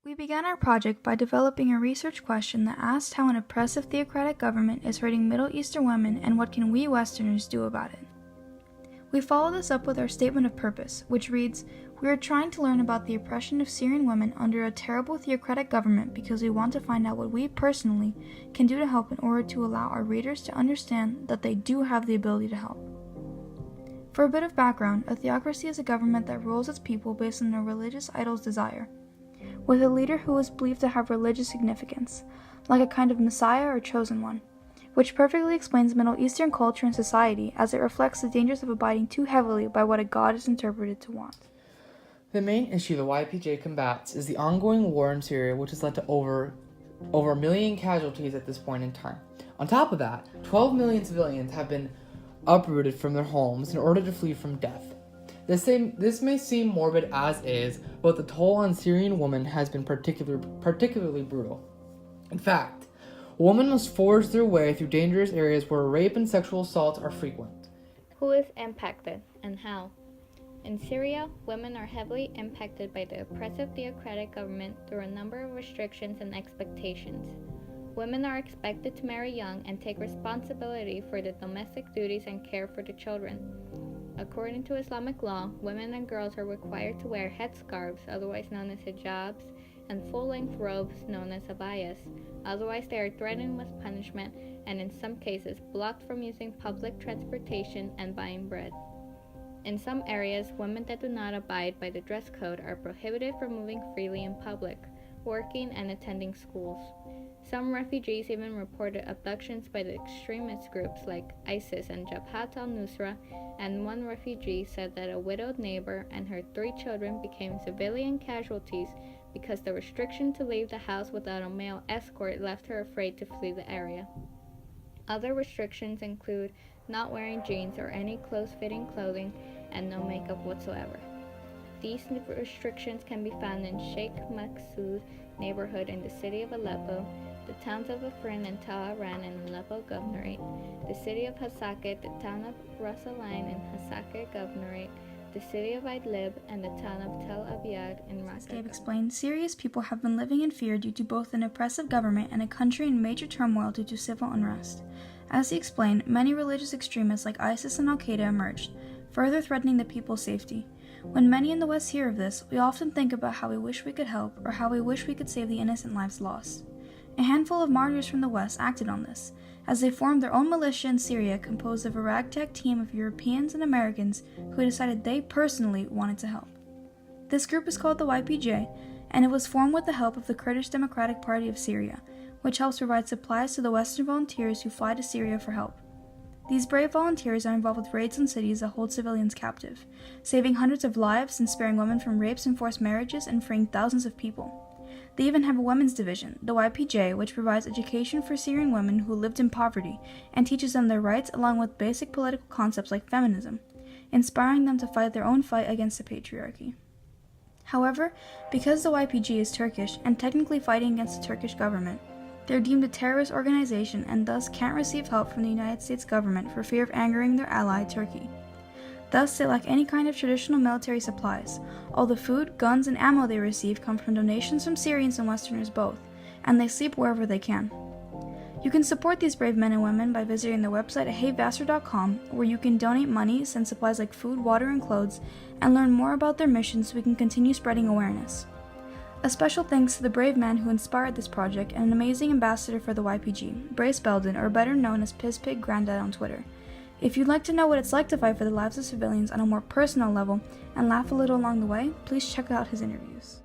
We began our project by developing a research question that asked how an oppressive theocratic government is hurting Middle Eastern women and what can we Westerners do about it. We follow this up with our statement of purpose, which reads, "We are trying to learn about the oppression of Syrian women under a terrible theocratic government because we want to find out what we personally can do to help in order to allow our readers to understand that they do have the ability to help." For a bit of background, a theocracy is a government that rules its people based on a religious idol's desire, with a leader who is believed to have religious significance, like a kind of messiah or chosen one, which perfectly explains Middle Eastern culture and society as it reflects the dangers of abiding too heavily by what a god is interpreted to want. The main issue the YPG combats is the ongoing war in Syria, which has led to over a million casualties at this point in time. On top of that, 12 million civilians have been uprooted from their homes in order to flee from death. This may seem morbid as is, but the toll on Syrian women has been particularly brutal. In fact, women must forge their way through dangerous areas where rape and sexual assaults are frequent. Who is impacted and how? In Syria, women are heavily impacted by the oppressive theocratic government through a number of restrictions and expectations. Women are expected to marry young and take responsibility for the domestic duties and care for the children. According to Islamic law, women and girls are required to wear headscarves, otherwise known as hijabs, and full-length robes known as abayas. Otherwise, they are threatened with punishment and in some cases blocked from using public transportation and buying bread. In some areas, women that do not abide by the dress code are prohibited from moving freely in public, working, and attending schools. Some refugees even reported abductions by the extremist groups like ISIS and Jabhat al-Nusra, and one refugee said that a widowed neighbor and her 3 children became civilian casualties because the restriction to leave the house without a male escort left her afraid to flee the area. Other restrictions include not wearing jeans or any close-fitting clothing and no makeup whatsoever. These restrictions can be found in Sheikh Maqsoud neighborhood in the city of Aleppo, the towns of Afrin and Tal Aran in Aleppo Governorate, the city of Hasakeh, the town of Ras Alain in Hasakeh Governorate, the city of Idlib, and the town of Tel Abyad in Raqqa. As Gabe explained, Syria's people have been living in fear due to both an oppressive government and a country in major turmoil due to civil unrest. As he explained, many religious extremists like ISIS and Al-Qaeda emerged, further threatening the people's safety. When many in the West hear of this, we often think about how we wish we could help or how we wish we could save the innocent lives lost. A handful of martyrs from the West acted on this, as they formed their own militia in Syria composed of a ragtag team of Europeans and Americans who decided they personally wanted to help. This group is called the YPG, and it was formed with the help of the Kurdish Democratic Party of Syria, which helps provide supplies to the Western volunteers who fly to Syria for help. These brave volunteers are involved with raids on cities that hold civilians captive, saving hundreds of lives and sparing women from rapes and forced marriages and freeing thousands of people. They even have a women's division, the YPJ, which provides education for Syrian women who lived in poverty and teaches them their rights along with basic political concepts like feminism, inspiring them to fight their own fight against the patriarchy. However, because the YPG is Turkish and technically fighting against the Turkish government, they're deemed a terrorist organization and thus can't receive help from the United States government for fear of angering their ally, Turkey. Thus, they lack any kind of traditional military supplies. All the food, guns, and ammo they receive come from donations from Syrians and Westerners both, and they sleep wherever they can. You can support these brave men and women by visiting their website at heyvassar.com, where you can donate money, send supplies like food, water, and clothes, and learn more about their mission so we can continue spreading awareness. A special thanks to the brave man who inspired this project and an amazing ambassador for the YPG, Brace Belden, or better known as PizPig Granddad on Twitter. If you'd like to know what it's like to fight for the lives of civilians on a more personal level and laugh a little along the way, please check out his interviews.